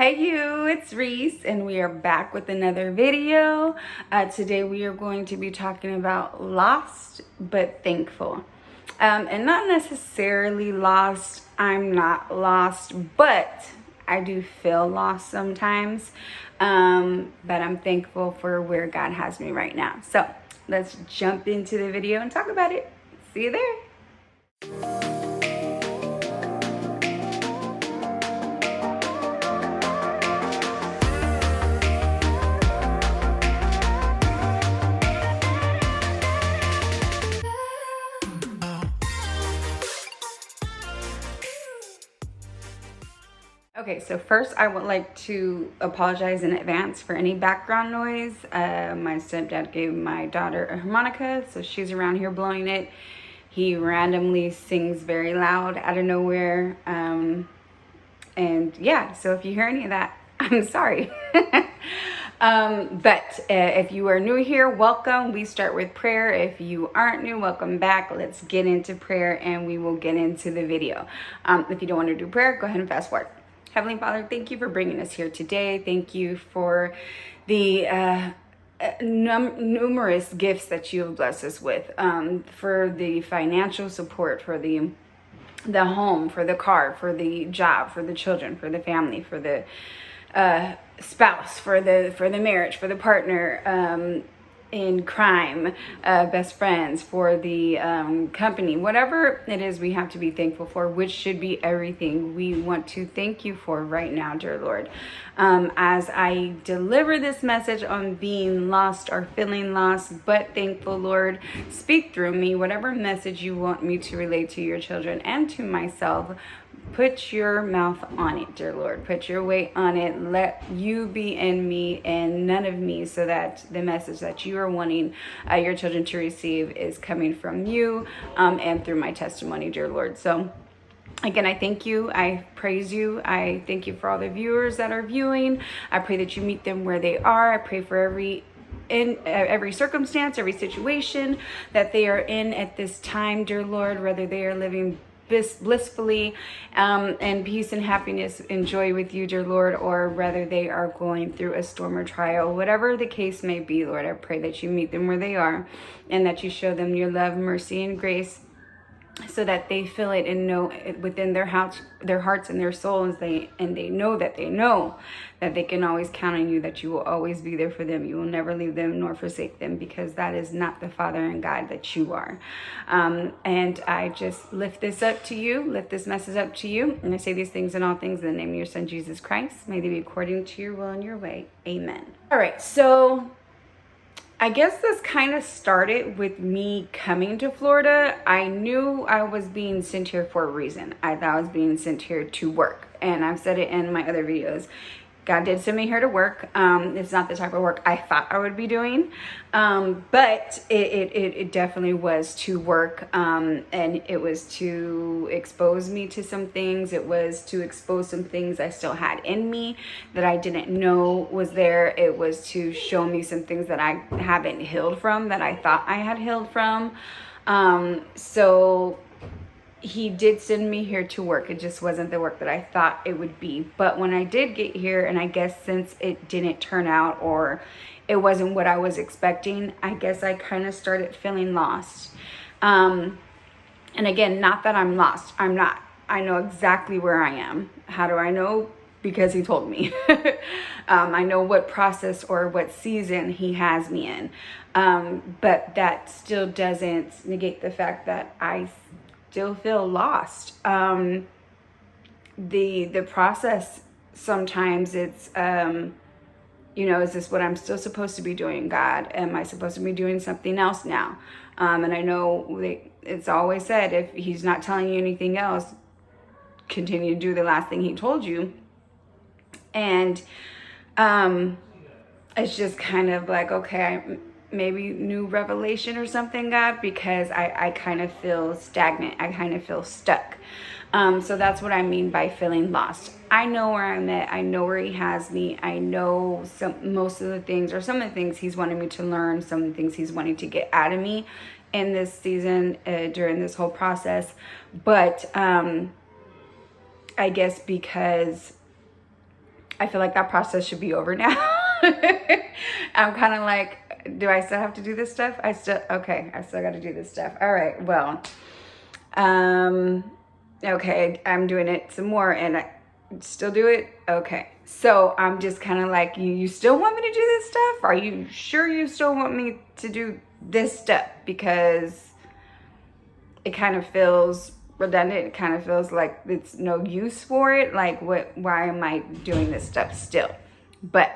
Hey you, it's Reese and we are back with another video. Today we are going to be talking about lost but thankful. And not necessarily lost, I'm not lost, but I do feel lost sometimes. But I'm thankful for where God has me right now. So let's jump into the video and talk about it. See you there. Okay, so first I would like to apologize in advance for any background noise. My stepdad gave my daughter a harmonica, so she's around here blowing it. He randomly sings very loud out of nowhere. And yeah, so if you hear any of that, I'm sorry. But if you are new here, welcome. We start with prayer. If you aren't new, welcome back. Let's get into prayer and we will get into the video. If you don't want to do prayer, go ahead and fast forward. Heavenly Father, thank you for bringing us here today. Thank you for the numerous gifts that you have blessed us with, for the financial support, for the home, for the car, for the job, for the children, for the family, for the spouse, for the marriage, for the partner in crime, best friends, for the company, whatever it is we have to be thankful for, which should be everything. We want to thank you for right now, dear Lord. As I deliver this message on being lost or feeling lost but thankful, Lord, speak through me, whatever message you want me to relate to your children and to myself. Put your mouth on it, dear Lord. Put your weight on it. Let you be in me and none of me, so that the message that you are wanting your children to receive is coming from you and through my testimony, dear Lord. So again, I thank you. I praise you. I thank you for all the viewers that are viewing. I pray that you meet them where they are. I pray for in every circumstance, every situation that they are in at this time, dear Lord, whether they are living blissfully and peace and happiness and joy with you, dear Lord, or whether they are going through a storm or trial, whatever the case may be, Lord, I pray that you meet them where they are and that you show them your love, mercy, and grace, so that they feel it and know it within their hearts and their souls. They know that they can always count on you, that you will always be there for them. You will never leave them nor forsake them, because that is not the Father and God that you are. And I just lift this up to you, lift this message up to you. And I say these things and all things in the name of your Son, Jesus Christ. May they be according to your will and your way. Amen. All right, so I guess this kind of started with me coming to Florida. I knew I was being sent here for a reason. I thought I was being sent here to work. And I've said it in my other videos. God did send me here to work. It's not the type of work I thought I would be doing. But it definitely was to work. And it was to expose me to some things. It was to expose some things I still had in me that I didn't know was there. It was to show me some things that I haven't healed from, that I thought I had healed from. So he did send me here to work. It just wasn't the work that I thought it would be. But when I did get here, and I guess since it didn't turn out, or it wasn't what I was expecting, I guess I kind of started feeling lost. And again, not that I'm lost. I'm not. I know exactly where I am. How do I know? Because he told me. I know what process or what season he has me in. But that still doesn't negate the fact that I still feel lost. The process, sometimes it's, is this what I'm still supposed to be doing, God? Am I supposed to be doing something else now? And I know it's always said, if he's not telling you anything else, continue to do the last thing he told you. And it's just kind of like, okay, maybe new revelation or something, God, because I kind of feel stagnant. I kind of feel stuck. So that's what I mean by feeling lost. I know where I'm at. I know where he has me. I know most of the things, or some of the things he's wanting me to learn, some of the things he's wanting to get out of me in this season, during this whole process. But I guess because I feel like that process should be over now. I'm kind of like, do I still have to do this stuff? I still got to do this stuff. All right, well, okay, I'm doing it some more and I still do it. Okay, so I'm just kind of like, you still want me to do this stuff? Are you sure you still want me to do this stuff? Because it kind of feels redundant. It kind of feels like it's no use for it. Like, why am I doing this stuff still? But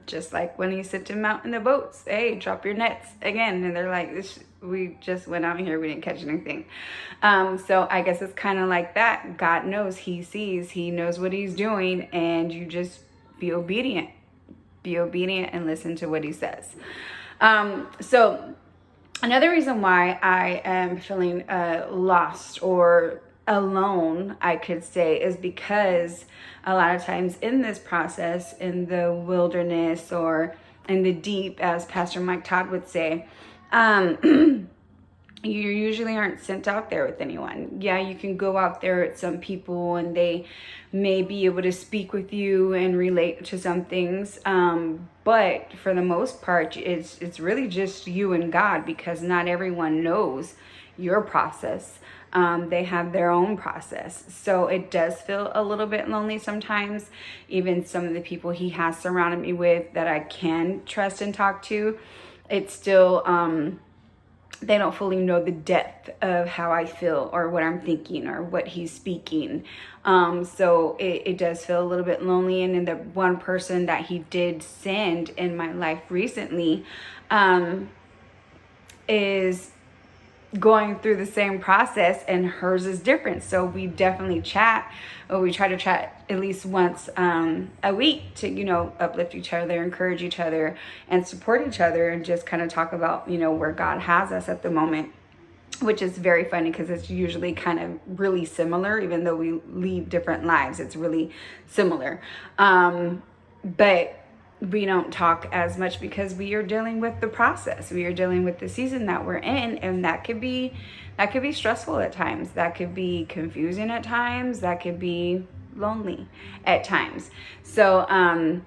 just like when you sit them out in the boats, hey, drop your nets again, and they're like, we just went out here, we didn't catch anything. So I guess it's kind of like that. God knows, he sees, he knows what he's doing, and you just be obedient and listen to what he says. So another reason why I am feeling lost or alone, I could say, is because a lot of times in this process, in the wilderness or in the deep, as Pastor Mike Todd would say, you usually aren't sent out there with anyone. Yeah, you can go out there with some people and they may be able to speak with you and relate to some things. But for the most part, it's really just you and God, because not everyone knows your process. They have their own process. So it does feel a little bit lonely sometimes. Even some of the people he has surrounded me with that I can trust and talk to, it's still, they don't fully know the depth of how I feel or what I'm thinking or what he's speaking. So it does feel a little bit lonely. And then the one person that he did send in my life recently is going through the same process, and hers is different. So we definitely chat, or we try to chat at least once a week to, uplift each other, encourage each other, and support each other, and just kind of talk about, where God has us at the moment, which is very funny because it's usually kind of really similar, even though we lead different lives. It's really similar. But we don't talk as much because we are dealing with the process. We are dealing with the season that we're in, and that could be stressful at times. That could be confusing at times. That could be lonely at times. So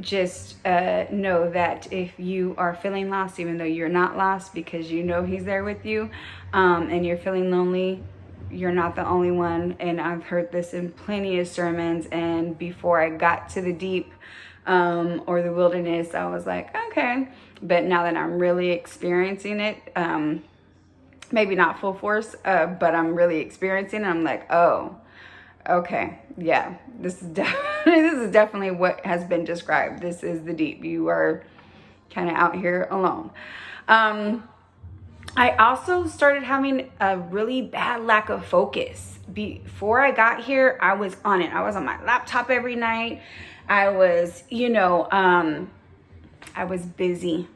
just know that if you are feeling lost, even though you're not lost, because he's there with you, and you're feeling lonely, you're not the only one. And I've heard this in plenty of sermons, and before I got to the deep or the wilderness, I was like, okay. But now that I'm really experiencing it, maybe not full force, but I'm really experiencing it, I'm like, oh, okay, yeah, this is definitely what has been described. This is the deep. You are kind of out here alone. I also started having a really bad lack of focus. Before I got here, I was on it. I was on my laptop every night. I was, I was busy.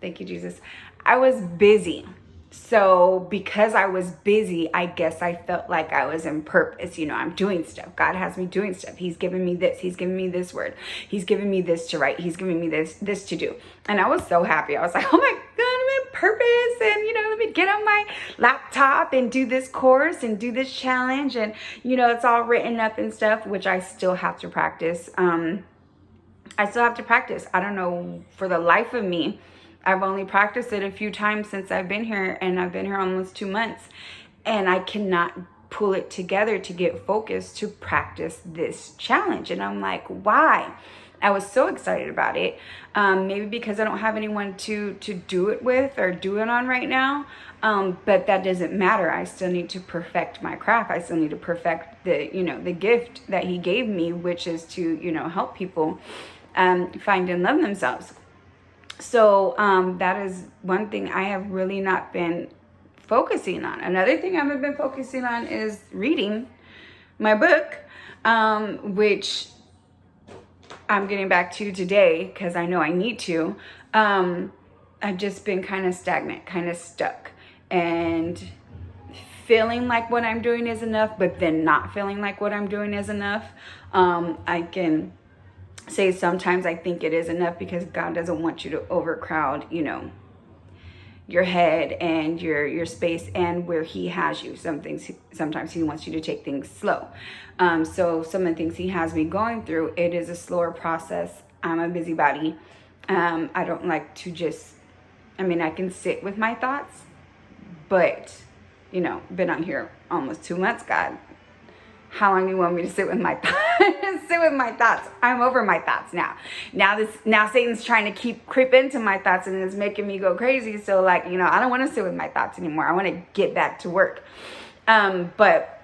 Thank you, Jesus. I was busy. So because I was busy, I guess I felt like I was in purpose. I'm doing stuff. God has me doing stuff. He's given me this. He's given me this word. He's given me this to write. He's giving me this to do. And I was so happy. I was like, oh my God, I'm in purpose. And, let me get on my laptop and do this course and do this challenge. And, it's all written up and stuff, which I still have to practice. I still have to practice. I don't know, for the life of me, I've only practiced it a few times since I've been here, and I've been here almost 2 months, and I cannot pull it together to get focused to practice this challenge. And I'm like, why? I was so excited about it. Maybe because I don't have anyone to do it with or do it on right now. But that doesn't matter. I still need to perfect my craft. I still need to perfect the gift that he gave me, which is to, help people find and love themselves. So that is one thing I have really not been focusing on. Another thing I haven't been focusing on is reading my book, which I'm getting back to today because I know I need to. I've just been kind of stagnant, kind of stuck, and feeling like what I'm doing is enough, but then not feeling like what I'm doing is enough. I can say sometimes I think it is enough because God doesn't want you to overcrowd, your head and your space and where he has you. Sometimes he wants you to take things slow. So some of the things he has me going through, it is a slower process. I'm a busybody. I don't like to just, I can sit with my thoughts, but been on here almost 2 months, God. How long do you want me to sit with my thoughts? I'm over my thoughts now. Now Satan's trying to creep into my thoughts, and it's making me go crazy. So I don't want to sit with my thoughts anymore. I want to get back to work. But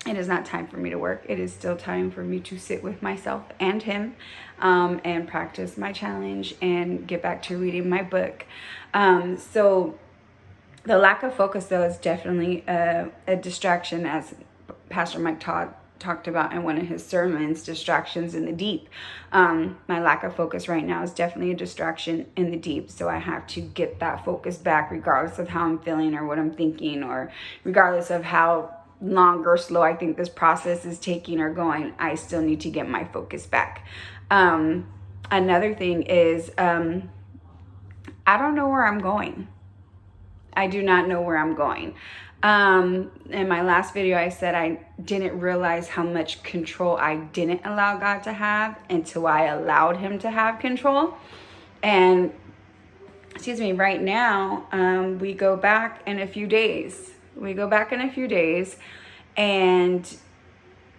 it is not time for me to work. It is still time for me to sit with myself and him, and practice my challenge and get back to reading my book. So the lack of focus, though, is definitely a distraction, as Pastor Mike Todd talked about in one of his sermons, distractions in the deep. My lack of focus right now is definitely a distraction in the deep. So I have to get that focus back, regardless of how I'm feeling or what I'm thinking, or regardless of how long or slow I think this process is taking or going. I still need to get my focus back. Another thing is, I don't know where I'm going. I do not know where I'm going. In my last video, I said I didn't realize how much control I didn't allow God to have until I allowed him to have control. And right now, we go back in a few days. And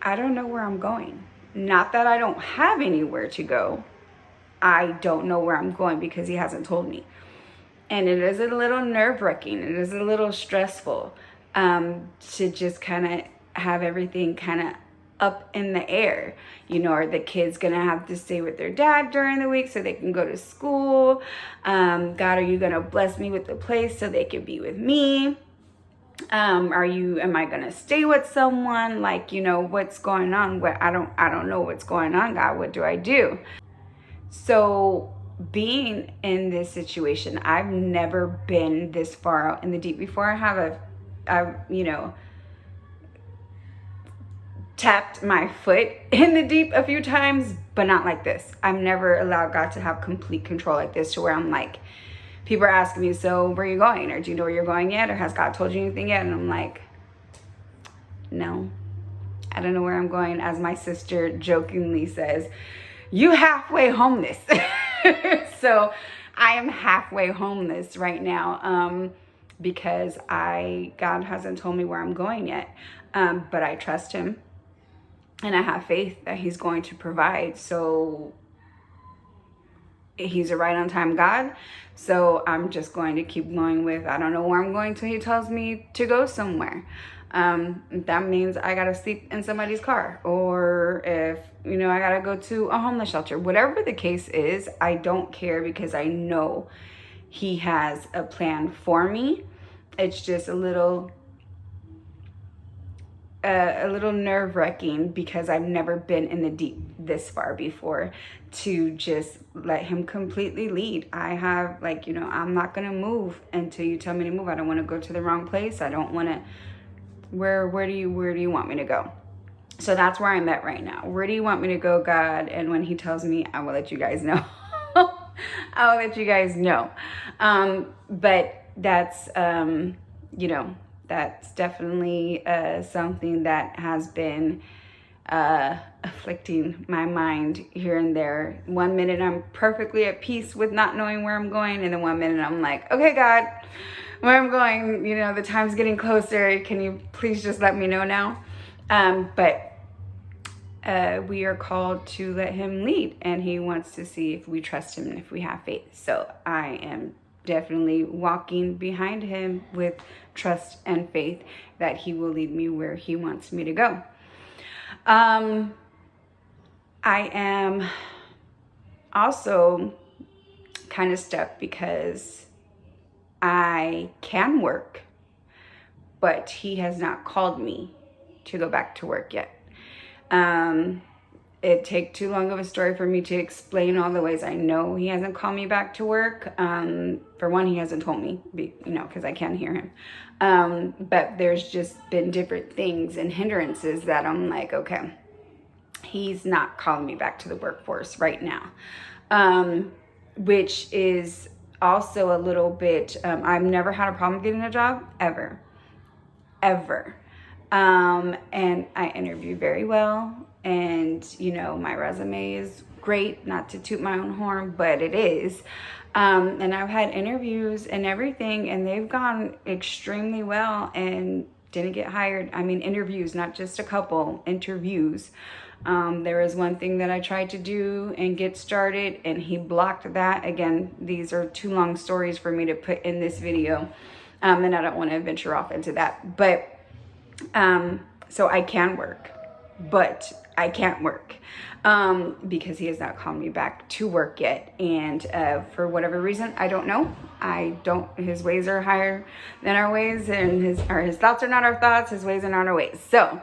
I don't know where I'm going. Not that I don't have anywhere to go. I don't know where I'm going because he hasn't told me. And it is a little nerve-wracking. It is a little stressful, to just kind of have everything kind of up in the air. Are the kids going to have to stay with their dad during the week so they can go to school? God, are you going to bless me with a place so they can be with me? Am I going to stay with someone? What's going on? I don't know what's going on, God. What do I do? So being in this situation, I've never been this far out in the deep before. I've tapped my foot in the deep a few times, but not like this. I've never allowed God to have complete control like this, to where I'm like, people are asking me, so where are you going? Or do you know where you're going yet? Or has God told you anything yet? And I'm like, no, I don't know where I'm going. As my sister jokingly says, you halfway homeless. So I am halfway homeless right now, because God hasn't told me where I'm going yet. But I trust him, and I have faith that he's going to provide. So he's a right on time God. So I'm just going to keep going with, I don't know where I'm going till he tells me to go somewhere. That means I gotta sleep in somebody's car, or if I gotta go to a homeless shelter. Whatever the case is, I don't care, because I know he has a plan for me. It's just a little nerve-wracking, because I've never been in the deep this far before, to just let him completely lead. I have I'm not gonna move until you tell me to move. I don't want to go to the wrong place. I don't want to. Where do you want me to go? So that's where I'm at right now. Where do you want me to go, God? And when he tells me, I will let you guys know. I will let you guys know. But that's that's definitely something that has been afflicting my mind here and there. 1 minute I'm perfectly at peace with not knowing where I'm going, and then 1 minute I'm like, okay, God, where I'm going, the time's getting closer. Can you please just let me know now? But we are called to let him lead, and he wants to see if we trust him and if we have faith. So I am definitely walking behind him with trust and faith that he will lead me where he wants me to go. I am also kind of stuck because I can work, but he has not called me to go back to work yet. It take too long of a story for me to explain all the ways I know he hasn't called me back to work. For one, he hasn't told me, because I can't hear him. But there's just been different things and hindrances that I'm like, okay, he's not calling me back to the workforce right now. Which is also a little bit, I've never had a problem getting a job, ever. And I interview very well, and my resume is great, not to toot my own horn, but it is. And I've had interviews and everything, and they've gone extremely well and didn't get hired. I mean, interviews, not just a couple, interviews. There was one thing that I tried to do and get started, and he blocked that. Again, these are too long stories for me to put in this video, and I don't want to venture off into that. But so I can work, but I can't work because he has not called me back to work yet. And for whatever reason, I don't know. His ways are higher than our ways, and his thoughts are not our thoughts. His ways are not our ways. So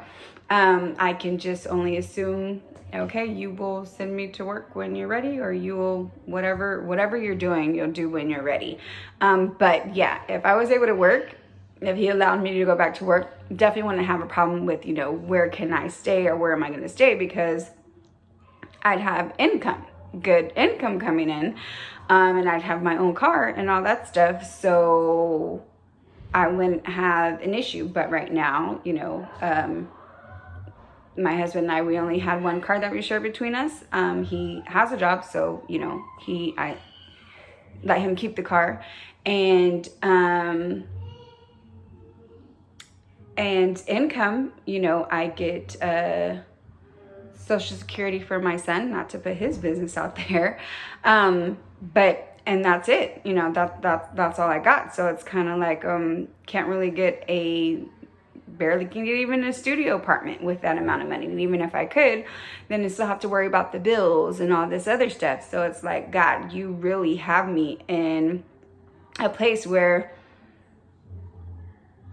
I can just only assume, okay, you will send me to work when you're ready, or you will, whatever you're doing, you'll do when you're ready. But yeah, if I was able to work, if he allowed me to go back to work, definitely wouldn't have a problem with, where can I stay or where am I going to stay, because I'd have good income coming in, and I'd have my own car and all that stuff. So I wouldn't have an issue. But right now, my husband and I, we only had one car that we shared between us. He has a job, so, I let him keep the car. And income, I get Social Security for my son, not to put his business out there. And that's it. That's all I got. So it's kind of like, can't really barely can get even a studio apartment with that amount of money. And even if I could, then I still have to worry about the bills and all this other stuff. So it's like, God, you really have me in a place where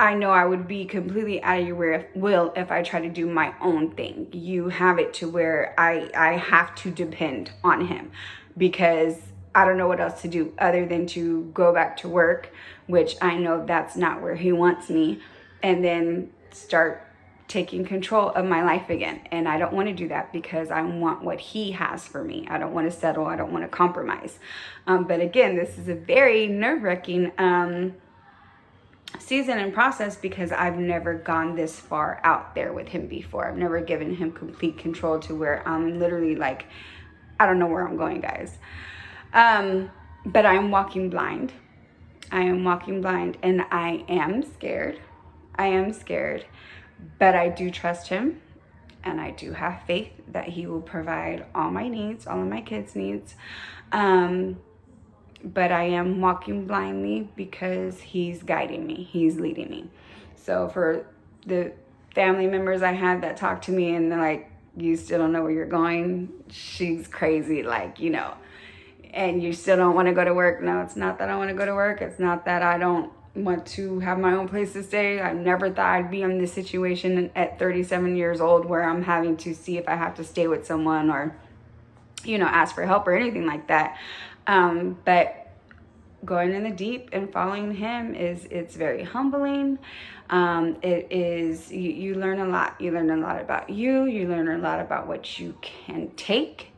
I know I would be completely out of your will if I try to do my own thing. You have it to where I have to depend on him, because I don't know what else to do other than to go back to work, which I know that's not where he wants me, and then start taking control of my life again. And I don't want to do that, because I want what he has for me. I don't want to settle. I don't want to compromise. But again, this is a very nerve-wracking season and process, because I've never gone this far out there with him before. I've never given him complete control to where I'm literally like, I don't know where I'm going, guys. But I'm walking blind. I am walking blind, and I am scared. But I do trust him, and I do have faith that he will provide all my needs, all of my kids' needs. But I am walking blindly because he's guiding me. He's leading me. So for the family members I had that talk to me and they're like, you still don't know where you're going? She's crazy, and you still don't want to go to work? No, it's not that I want to go to work. It's not that I don't want to have my own place to stay. I never thought I'd be in this situation at 37 years old where I'm having to see if I have to stay with someone or, ask for help or anything like that. But going in the deep and following him it's very humbling. It is, you learn a lot. You learn a lot about you. You learn a lot about what you can take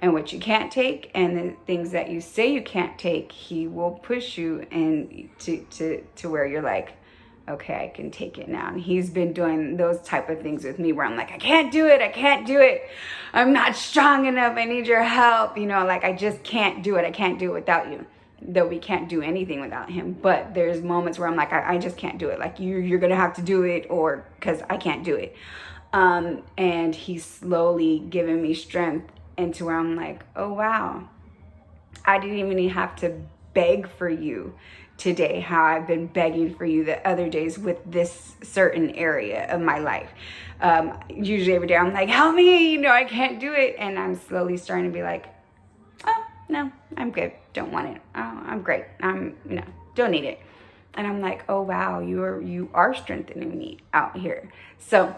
and what you can't take, and the things that you say you can't take, he will push you and to where you're like, okay, I can take it now. And he's been doing those type of things with me where I'm like, I can't do it. I'm not strong enough. I need your help. I just can't do it. I can't do it without you. Though we can't do anything without him. But there's moments where I'm like, I just can't do it. Like, you're going to have to do it, or because I can't do it. And he's slowly giving me strength into where I'm like, oh, wow. I didn't even have to beg for you today, how I've been begging for you the other days with this certain area of my life. Usually every day I'm like, help me, I can't do it. And I'm slowly starting to be like, oh, no, I'm good. Don't want it. Oh, I'm great. Don't need it. And I'm like, oh, wow, you are strengthening me out here. So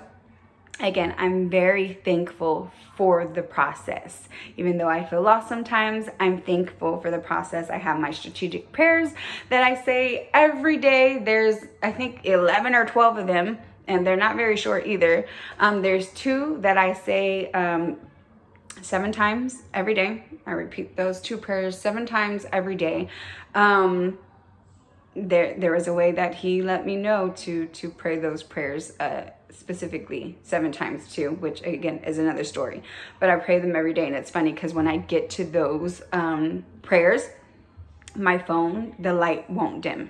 again, I'm very thankful for the process. Even though I feel lost sometimes, I'm thankful for the process. I have my strategic prayers that I say every day. There's, I think, 11 or 12 of them, and they're not very short either. There's 2 that I say 7 times every day. I repeat those 2 prayers 7 times every day. There was a way that he let me know to pray those prayers specifically 7 times too, which again is another story. But I pray them every day, and it's funny because when I get to those prayers, my phone, the light won't dim.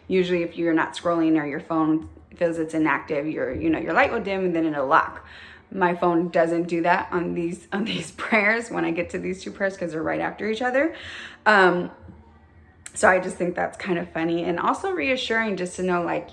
Usually, if you're not scrolling or your phone feels it's inactive, your light will dim and then it'll lock. My phone doesn't do that on these prayers when I get to these 2 prayers, because they're right after each other. So I just think that's kind of funny, and also reassuring just to know, like,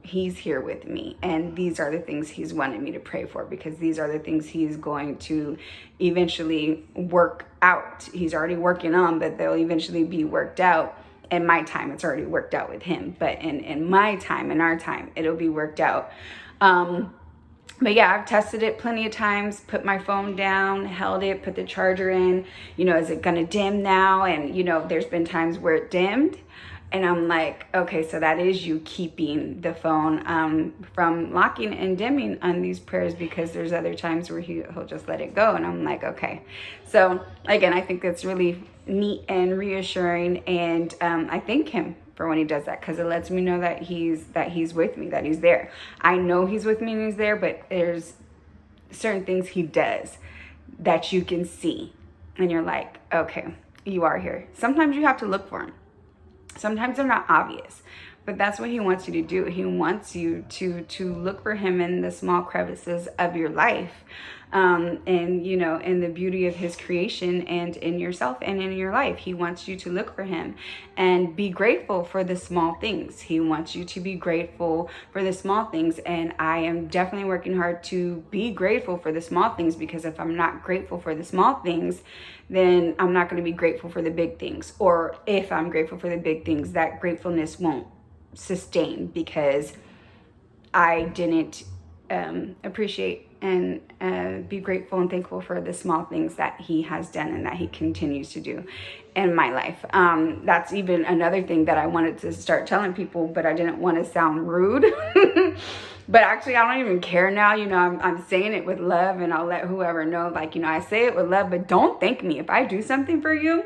he's here with me, and these are the things he's wanted me to pray for, because these are the things he's going to eventually work out. He's already working on, but they'll eventually be worked out. In my time, it's already worked out with him, but in my time, in our time, it'll be worked out. But yeah, I've tested it plenty of times, put my phone down, held it, put the charger in, is it gonna dim now? And there's been times where it dimmed, and I'm like, okay, so that is you keeping the phone from locking and dimming on these prayers, because there's other times where he'll just let it go, and I'm like, okay. So again, I think that's really neat and reassuring, and I thank him for when he does that, because it lets me know that he's with me, that he's there. I know he's with me and he's there, but there's certain things he does that you can see, and you're like, okay, you are here. Sometimes you have to look for him. Sometimes they're not obvious, but that's what he wants you to do. He wants you to look for him in the small crevices of your life, and in the beauty of his creation, and in yourself and in your life. He wants you to look for him and be grateful for the small things. He wants you to be grateful for the small things, and I am definitely working hard to be grateful for the small things, because if I'm not grateful for the small things, then I'm not going to be grateful for the big things. Or if I'm grateful for the big things, that gratefulness won't sustain, because I didn't appreciate and be grateful and thankful for the small things that he has done and that he continues to do in my life. That's even another thing that I wanted to start telling people, but I didn't want to sound rude. But actually, I don't even care now. I'm saying it with love, and I'll let whoever know, like, I say it with love, but don't thank me if I do something for you.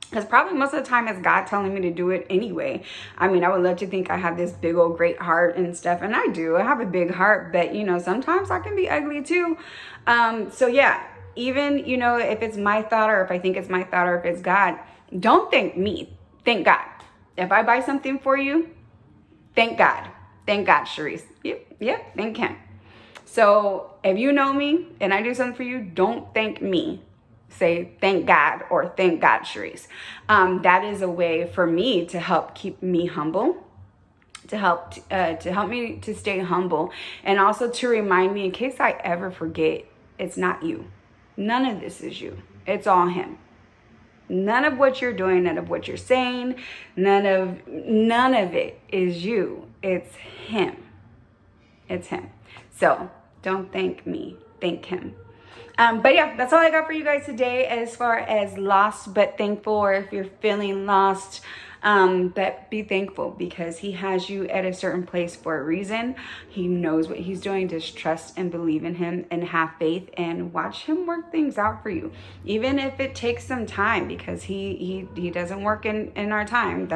Because probably most of the time it's God telling me to do it anyway. I mean, I would love to think I have this big old great heart and stuff. And I do. I have a big heart. But, sometimes I can be ugly too. So, yeah, even, if it's my thought, or if I think it's my thought, or if it's God, don't thank me. Thank God. If I buy something for you, thank God. Thank God, Sharice. Yep, thank him. So if you know me and I do something for you, don't thank me. Say thank God, or thank God, Sharice. That is a way for me to help keep me humble, to help me to stay humble, and also to remind me, in case I ever forget, it's not you. None of this is you. It's all him. None of what you're doing, none of what you're saying, none of it is you. It's him. It's him. So don't thank me. Thank him. But yeah, that's all I got for you guys today as far as lost but thankful, or if you're feeling lost, but be thankful, because he has you at a certain place for a reason. He knows what he's doing. Just trust and believe in him and have faith and watch him work things out for you. Even if it takes some time, because he doesn't work in our time.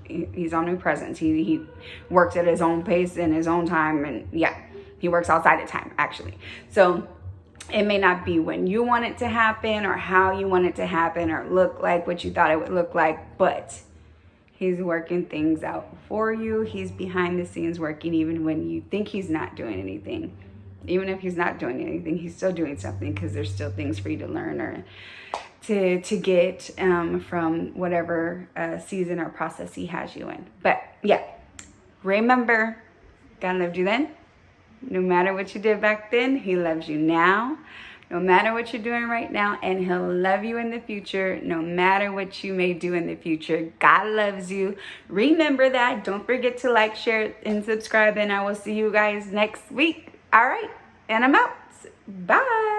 He's omnipresent. He works at his own pace in his own time, and yeah, he works outside of time actually. So it may not be when you want it to happen, or how you want it to happen, or look like what you thought it would look like, but he's working things out for you. He's behind the scenes working, even when you think he's not doing anything. Even if he's not doing anything, he's still doing something, because there's still things for you to learn, or to get from whatever season or process he has you in. But yeah, remember, God loved you then. No matter what you did back then, he loves you now. No matter what you're doing right now, and he'll love you in the future. No matter what you may do in the future, God loves you. Remember that. Don't forget to like, share, and subscribe, and I will see you guys next week. All right, and I'm out. Bye.